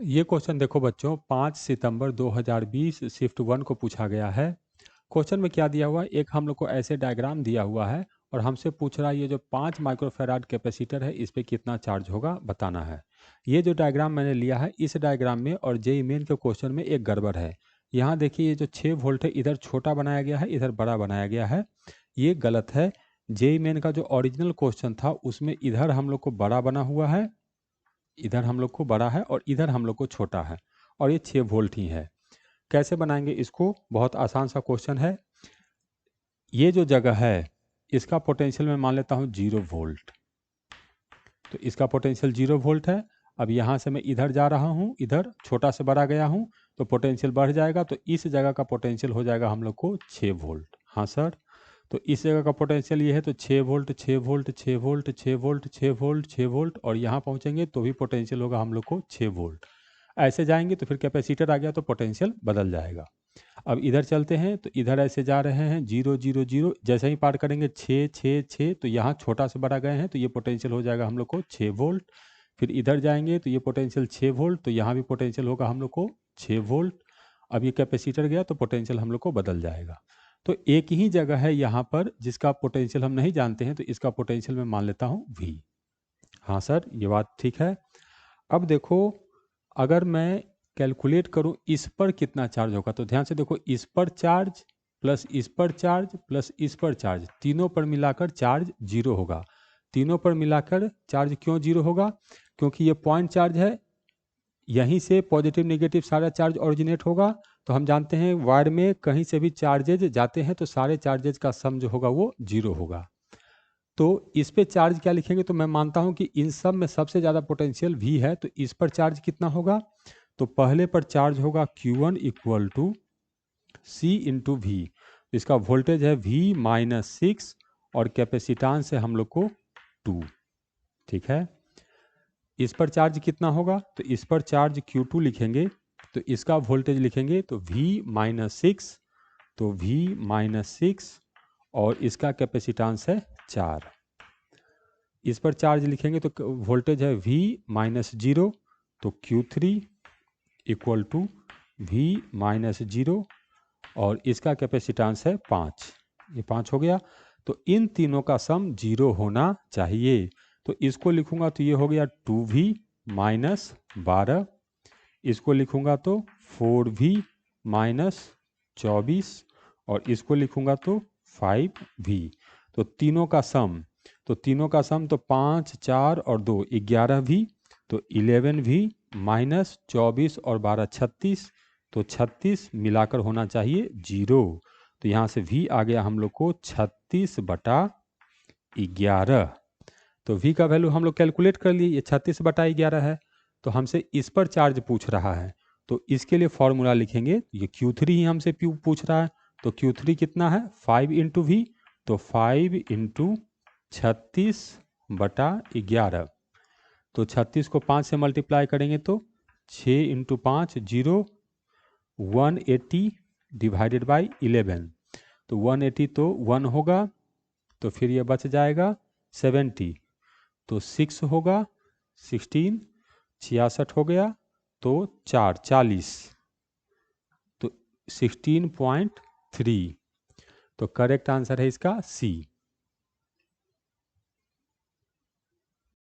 ये क्वेश्चन देखो बच्चों 5 सितंबर 2020 शिफ्ट 1 को पूछा गया है। क्वेश्चन में क्या दिया हुआ है, एक हम लोग को ऐसे डायग्राम दिया हुआ है और हमसे पूछ रहा है ये जो 5 माइक्रोफैराड कैपेसिटर है इस पे कितना चार्ज होगा बताना है। ये जो डायग्राम मैंने लिया है इस डायग्राम में और जेईई मेन के क्वेश्चन में एक गड़बड़ है। यहाँ देखिए ये जो 6 वोल्ट है इधर छोटा बनाया गया है, इधर बड़ा बनाया गया है, ये गलत है। जेईई मेन का जो ओरिजिनल क्वेश्चन था उसमें इधर हम लोग को बड़ा बना हुआ है, इधर हम लोग को बड़ा है और इधर हम लोग को छोटा है और ये 6 वोल्ट ही है। कैसे बनाएंगे इसको, बहुत आसान सा क्वेश्चन है। ये जो जगह है इसका पोटेंशियल मैं मान लेता हूँ 0 वोल्ट, तो इसका पोटेंशियल 0 वोल्ट है। अब यहाँ से मैं इधर जा रहा हूँ, इधर छोटा से बड़ा गया हूँ तो पोटेंशियल बढ़ जाएगा, तो इस जगह का पोटेंशियल हो जाएगा हम लोग को 6 वोल्ट। हाँ सर, तो इस जगह का पोटेंशियल ये है, तो 6 volt 6 volt 6 volt 6 volt 6 volt 6 volt और यहाँ पहुँचेंगे तो भी पोटेंशियल होगा हम लोग को 6 वोल्ट। ऐसे जाएंगे तो फिर कैपेसिटर आ गया तो पोटेंशियल बदल जाएगा। अब इधर चलते हैं तो इधर ऐसे जा रहे हैं 0 0 0, जैसे ही पार करेंगे 6 6 6, तो यहाँ छोटा से बड़ा गए हैं तो ये पोटेंशियल हो जाएगा हम लोग को 6 वोल्ट। फिर इधर जाएंगे तो ये पोटेंशियल 6 वोल्ट, तो यहाँ भी पोटेंशियल होगा हम लोग को 6 वोल्ट। अब ये कैपेसिटर गया तो पोटेंशियल हम लोग को बदल जाएगा। तो एक ही जगह है यहाँ पर जिसका पोटेंशियल हम नहीं जानते हैं, तो इसका पोटेंशियल मैं मान लेता हूँ V। हाँ सर, ये बात ठीक है। अब देखो, अगर मैं कैलकुलेट करूं इस पर कितना चार्ज होगा, तो ध्यान से देखो, इस पर चार्ज प्लस इस पर चार्ज प्लस इस पर चार्ज, तीनों पर मिलाकर चार्ज 0 होगा। तीनों पर मिलाकर चार्ज क्यों 0 होगा, क्योंकि ये पॉइंट चार्ज है, यहीं से पॉजिटिव नेगेटिव सारा चार्ज ओरिजिनेट होगा। तो हम जानते हैं वायर में कहीं से भी चार्जेज जाते हैं तो सारे चार्जेज का सम जो होगा वो 0 होगा। तो इस पे चार्ज क्या लिखेंगे, तो मैं मानता हूं कि इन सब में सबसे ज़्यादा पोटेंशियल V है, तो इस पर चार्ज कितना होगा, तो पहले पर चार्ज होगा Q1 equal to C into वी। इसका वोल्टेज है V-6 और कैपेसिटांस है हम लोग को 2। ठीक है, इस पर चार्ज कितना होगा, तो इस पर चार्ज Q2 लिखेंगे, तो इसका वोल्टेज लिखेंगे तो V-6, तो V-6 और इसका कैपेसिटांस है 4। इस पर चार्ज लिखेंगे तो वोल्टेज है V-0, तो Q3 इक्वल टू V-0 और इसका कैपेसिटेंस है 5। ये 5 हो गया, तो इन तीनों का सम 0 होना चाहिए। तो इसको लिखूंगा तो ये हो गया 2V-12, इसको लिखूंगा तो 4V-24 और इसको लिखूंगा तो 5V। तो तीनों का सम, तो 5 4 और 2 11V, तो 11V-24 और 12 36, तो 36 मिलाकर होना चाहिए 0। तो यहाँ से V आ गया हम लोग को 36/11। तो V का वैल्यू हम लोग कैलकुलेट कर लिए, ये 36/11 है। तो हमसे इस पर चार्ज पूछ रहा है, तो इसके लिए फॉर्मूला लिखेंगे, ये Q3 ही हमसे पूछ रहा है, तो Q3 कितना है 5 इंटू V, तो 5 इंटू 36/11, तो 36 को 5 से मल्टीप्लाई करेंगे तो 6 इंटू 5 0, 180 डिवाइडेड बाई 11, तो 180 तो 1 होगा, तो फिर ये बच जाएगा 70, तो 6 होगा, 16 66 हो गया, तो 4 40, तो 16.3, तो करेक्ट आंसर है इसका C।